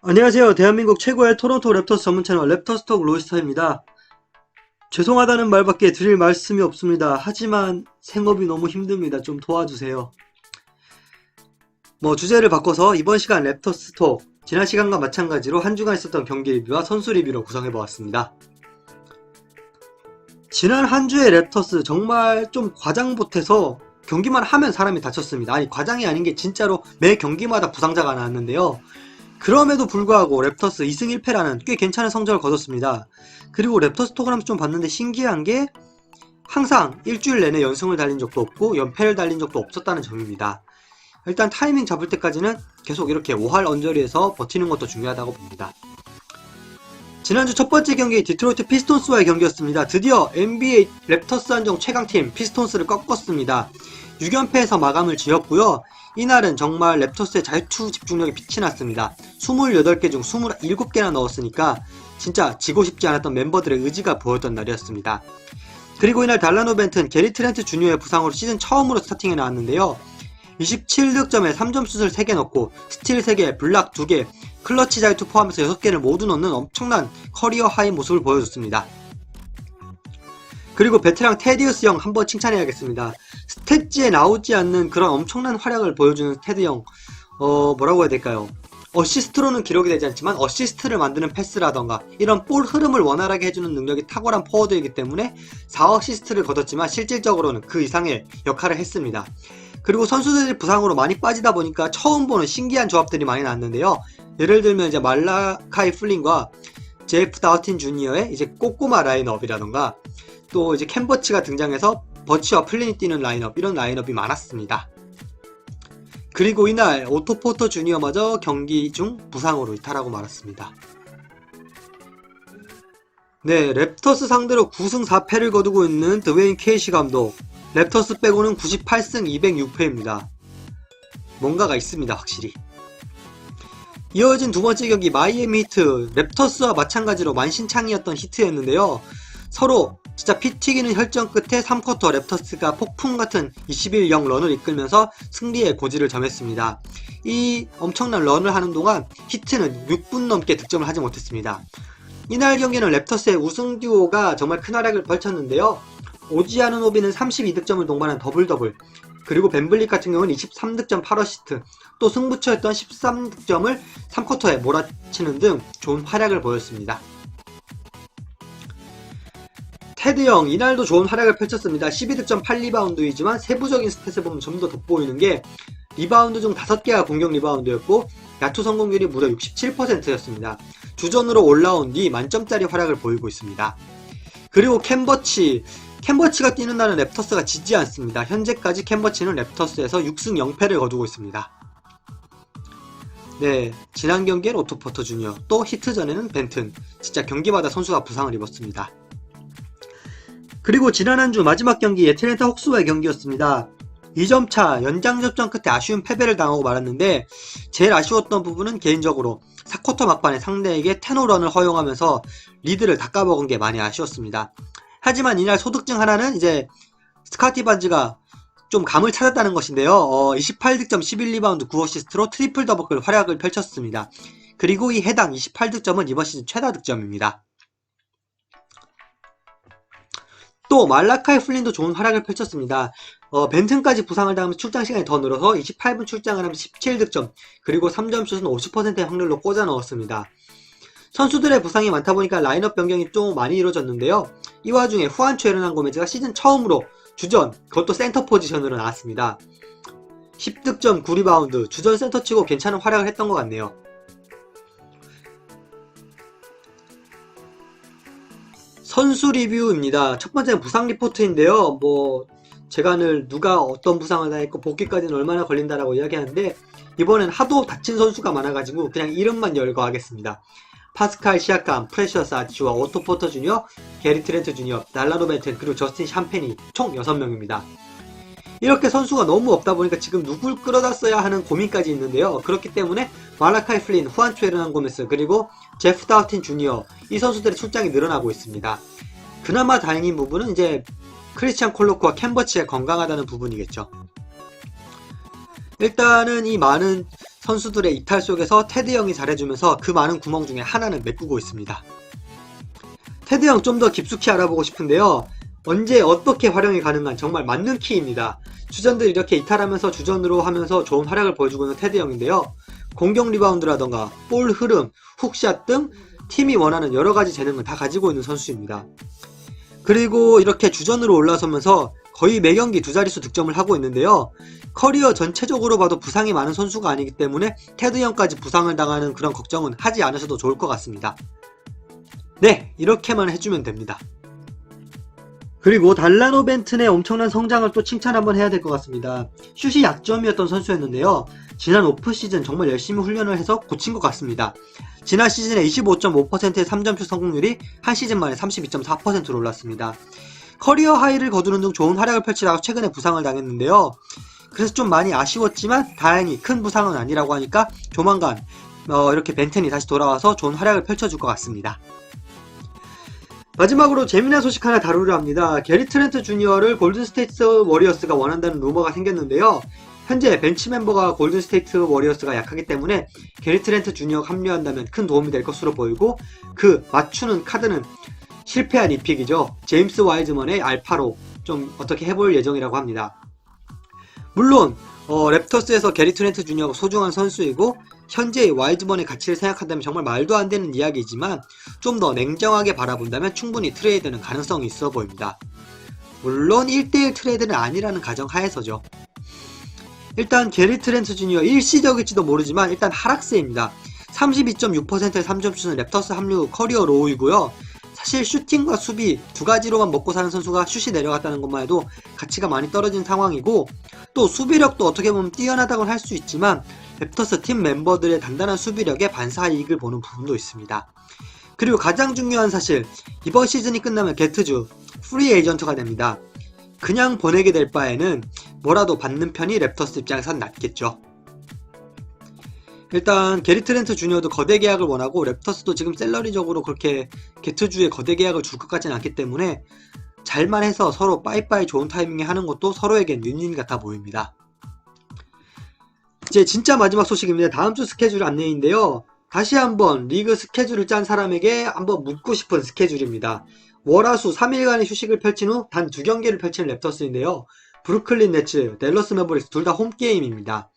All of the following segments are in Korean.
안녕하세요. 대한민국 최고의 토론토 랩터스 전문 채널 랩터스톡 로이스터입니다. 죄송하다는 말밖에 드릴 말씀이 없습니다. 하지만 생업이 너무 힘듭니다. 좀 도와주세요. 주제를 바꿔서 이번 시간 랩터스톡 지난 시간과 마찬가지로 한 주간 있었던 경기 리뷰와 선수 리뷰로 구성해보았습니다. 지난 한 주의 랩터스 정말 좀 과장 못해서 경기만 하면 사람이 다쳤습니다. 아니 과장이 아닌 게 진짜로 매 경기마다 부상자가 나왔는데요. 그럼에도 불구하고 랩터스 2승 1패라는 꽤 괜찮은 성적을 거뒀습니다. 그리고 랩터스 톡을 한번 좀 봤는데 신기한 게 항상 일주일 내내 연승을 달린 적도 없고 연패를 달린 적도 없었다는 점입니다. 일단 타이밍 잡을 때까지는 계속 이렇게 5할 언저리에서 버티는 것도 중요하다고 봅니다. 지난주 첫 번째 경기 디트로이트 피스톤스와의 경기였습니다. 드디어 NBA 랩터스 한정 최강팀 피스톤스를 꺾었습니다. 6연패에서 마감을 지었고요. 이날은 정말 랩터스의 잘투 집중력이 빛이 났습니다. 28개 중 27개나 넣었으니까 진짜 지고 싶지 않았던 멤버들의 의지가 보였던 날이었습니다. 그리고 이날 달라노 벤튼 게리 트렌트 주니어의 부상으로 시즌 처음으로 스타팅에 나왔는데요. 27득점에 3점슛을 3개 넣고 스틸 3개, 블락 2개, 클러치 자유투 포함해서 6개를 모두 넣는 엄청난 커리어 하이 모습을 보여줬습니다. 그리고 베테랑 테디우스 형 한번 칭찬해야겠습니다. 스탯지에 나오지 않는 그런 엄청난 활약을 보여주는 테디 형, 뭐라고 해야 될까요? 어시스트로는 기록이 되지 않지만 어시스트를 만드는 패스라던가 이런 볼 흐름을 원활하게 해주는 능력이 탁월한 포워드이기 때문에 4어시스트를 거뒀지만 실질적으로는 그 이상의 역할을 했습니다. 그리고 선수들이 부상으로 많이 빠지다 보니까 처음 보는 신기한 조합들이 많이 나왔는데요. 예를 들면 이제 말라카이 플린과 제프 다우틴 주니어의 이제 꼬꼬마 라인업이라던가 또 이제 캔버치가 등장해서 버치와 플린이 뛰는 라인업, 이런 라인업이 많았습니다. 그리고 이날 오토 포터 주니어마저 경기 중 부상으로 이탈하고 말았습니다. 네, 랩터스 상대로 9승 4패를 거두고 있는 드웨인 케이시 감독. 랩터스 빼고는 98승 206패입니다. 뭔가가 있습니다, 확실히. 이어진 두 번째 경기 마이애미 히트. 랩터스와 마찬가지로 만신창이었던 히트였는데요. 서로 진짜 피 튀기는 혈전 끝에 3쿼터 랩터스가 폭풍같은 21-0 런을 이끌면서 승리의 고지를 점했습니다. 이 엄청난 런을 하는 동안 히트는 6분 넘게 득점을 하지 못했습니다. 이날 경기는 랩터스의 우승 듀오가 정말 큰 활약을 펼쳤는데요. 오지 아누노비는 32득점을 동반한 더블더블, 그리고 벤블릿 같은 경우는 23득점 8어시스트, 또 승부처였던 13득점을 3쿼터에 몰아치는 등 좋은 활약을 보였습니다. 테드 형, 이날도 좋은 활약을 펼쳤습니다. 12득점 8리바운드이지만 세부적인 스탯을 보면 좀 더 돋보이는 게 리바운드 중 5개가 공격 리바운드였고 야투 성공률이 무려 67%였습니다. 주전으로 올라온 뒤 만점짜리 활약을 보이고 있습니다. 그리고 캔버치가 뛰는 날은 랩터스가 지지 않습니다. 현재까지 캔버치는 랩터스에서 6승 0패를 거두고 있습니다. 네, 지난 경기엔 오토 포터 주니어, 또 히트 전에는 벤튼, 진짜 경기마다 선수가 부상을 입었습니다. 그리고 지난 한 주 마지막 경기 애틀랜타 혹스와의 경기였습니다. 2점차 연장 접전 끝에 아쉬운 패배를 당하고 말았는데 제일 아쉬웠던 부분은 개인적으로 4쿼터 막판에 상대에게 테노런을 허용하면서 리드를 다 까먹은 게 많이 아쉬웠습니다. 하지만 이날 소득증 하나는 이제 스카티 반즈가 좀 감을 찾았다는 것인데요. 28득점 11리바운드 9어시스트로 트리플 더블 활약을 펼쳤습니다. 그리고 이 해당 28득점은 이번 시즌 최다 득점입니다. 또 말라카이 플린도 좋은 활약을 펼쳤습니다. 벤튼까지 부상을 당하면서 출장 시간이 더 늘어서 28분 출장을 하면서 17득점, 그리고 3점슛은 50%의 확률로 꽂아 넣었습니다. 선수들의 부상이 많다 보니까 라인업 변경이 좀 많이 이루어졌는데요. 이 와중에 후안초 에르난 고메즈가 시즌 처음으로 주전, 그것도 센터 포지션으로 나왔습니다. 10득점 9리바운드, 주전 센터치고 괜찮은 활약을 했던 것 같네요. 선수 리뷰입니다. 첫 번째는 부상 리포트인데요. 제가 늘 누가 어떤 부상을 당했고 복귀까지는 얼마나 걸린다라고 이야기하는데 이번엔 하도 다친 선수가 많아가지고 그냥 이름만 열거하겠습니다. 파스칼 시아캄, 프레셔스 아치와 오토 포터 주니어, 게리 트렌트 주니어, 달라노 벤튼, 그리고 저스틴 샴페니 총 6명입니다. 이렇게 선수가 너무 없다 보니까 지금 누굴 끌어다 써야 하는 고민까지 있는데요. 그렇기 때문에 말라카이 플린, 후안초 에르난 고메스, 그리고 제프 다우틴 주니어, 이 선수들의 출장이 늘어나고 있습니다. 그나마 다행인 부분은 이제 크리스찬 콜로크와 캔버치가 건강하다는 부분이겠죠. 일단은 이 많은 선수들의 이탈 속에서 테드 영이 잘해주면서 그 많은 구멍 중에 하나는 메꾸고 있습니다. 테드 영 좀 더 깊숙이 알아보고 싶은데요. 언제 어떻게 활용이 가능한 정말 만능 키입니다. 주전들 이렇게 이탈하면서 주전으로 하면서 좋은 활약을 보여주고 있는 테드 영인데요. 공격 리바운드라던가 볼 흐름, 훅샷 등 팀이 원하는 여러가지 재능을 다 가지고 있는 선수입니다. 그리고 이렇게 주전으로 올라서면서 거의 매경기 두 자릿수 득점을 하고 있는데요. 커리어 전체적으로 봐도 부상이 많은 선수가 아니기 때문에 테드 영까지 부상을 당하는 그런 걱정은 하지 않으셔도 좋을 것 같습니다. 네, 이렇게만 해주면 됩니다. 그리고 달라노 벤튼의 엄청난 성장을 또 칭찬 한번 해야 될 것 같습니다. 슛이 약점이었던 선수였는데요. 지난 오프시즌 정말 열심히 훈련을 해서 고친 것 같습니다. 지난 시즌에 25.5%의 3점슛 성공률이 한 시즌 만에 32.4%로 올랐습니다. 커리어 하이를 거두는 등 좋은 활약을 펼치다가 최근에 부상을 당했는데요. 그래서 좀 많이 아쉬웠지만 다행히 큰 부상은 아니라고 하니까 조만간 이렇게 벤튼이 다시 돌아와서 좋은 활약을 펼쳐줄 것 같습니다. 마지막으로 재미난 소식 하나 다루려 합니다. 게리 트렌트 주니어를 골든스테이트 워리어스가 원한다는 루머가 생겼는데요. 현재 벤치 멤버가 골든스테이트 워리어스가 약하기 때문에 게리 트렌트 주니어가 합류한다면 큰 도움이 될 것으로 보이고, 그 맞추는 카드는 실패한 이픽이죠. 제임스 와이즈먼의 알파로 좀 어떻게 해볼 예정이라고 합니다. 물론 랩터스에서 게리 트렌트 주니어가 소중한 선수이고 현재의 와이즈먼의 가치를 생각한다면 정말 말도 안 되는 이야기지만 좀 더 냉정하게 바라본다면 충분히 트레이드는 가능성이 있어 보입니다. 물론 1대1 트레이드는 아니라는 가정하에서죠. 일단 게리 트렌트 주니어 일시적일지도 모르지만 일단 하락세입니다. 32.6%의 3점슛은 랩터스 합류 커리어 로우이고요. 사실 슈팅과 수비 두 가지로만 먹고 사는 선수가 슛이 내려갔다는 것만 해도 가치가 많이 떨어진 상황이고, 또 수비력도 어떻게 보면 뛰어나다고 할 수 있지만 랩터스 팀 멤버들의 단단한 수비력에 반사이익을 보는 부분도 있습니다. 그리고 가장 중요한 사실, 이번 시즌이 끝나면 게트주 프리 에이전트가 됩니다. 그냥 보내게 될 바에는 뭐라도 받는 편이 랩터스 입장에선 낫겠죠. 일단 게리 트렌트 주니어도 거대 계약을 원하고 랩터스도 지금 셀러리적으로 그렇게 게트주에 거대 계약을 줄 것 같지는 않기 때문에 잘만 해서 서로 빠이빠이 좋은 타이밍에 하는 것도 서로에겐 윈윈 같아 보입니다. 이제 진짜 마지막 소식입니다. 다음 주 스케줄 안내인데요. 다시 한번 리그 스케줄을 짠 사람에게 한번 묻고 싶은 스케줄입니다. 월화수 3일간의 휴식을 펼친 후 단 2경기를 펼치는 랩터스인데요. 브루클린 네츠, 댈러스 매버릭스 둘 다 홈게임입니다.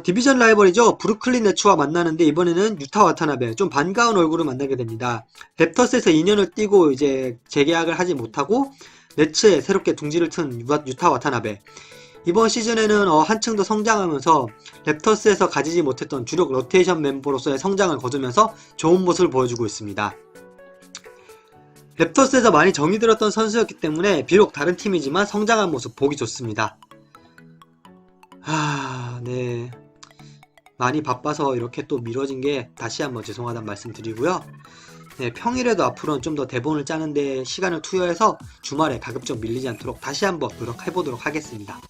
디비전 라이벌이죠. 브루클린 네츠와 만나는데 이번에는 유타 와타나베, 좀 반가운 얼굴을 만나게 됩니다. 랩터스에서 2년을 뛰고 이제 재계약을 하지 못하고 네츠에 새롭게 둥지를 튼 유타 와타나베. 이번 시즌에는 한층 더 성장하면서 랩터스에서 가지지 못했던 주력 로테이션 멤버로서의 성장을 거두면서 좋은 모습을 보여주고 있습니다. 랩터스에서 많이 정이 들었던 선수였기 때문에 비록 다른 팀이지만 성장한 모습 보기 좋습니다. 네. 많이 바빠서 이렇게 또 미뤄진 게 다시 한번 죄송하다는 말씀 드리고요. 네, 평일에도 앞으로는 좀 더 대본을 짜는데 시간을 투여해서 주말에 가급적 밀리지 않도록 다시 한번 노력해보도록 하겠습니다.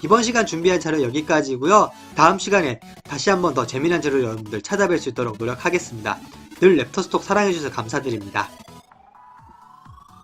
이번 시간 준비한 자료 여기까지고요. 다음 시간에 다시 한번 더 재미난 자료 여러분들 찾아뵐 수 있도록 노력하겠습니다. 늘 랩터스톡 사랑해주셔서 감사드립니다.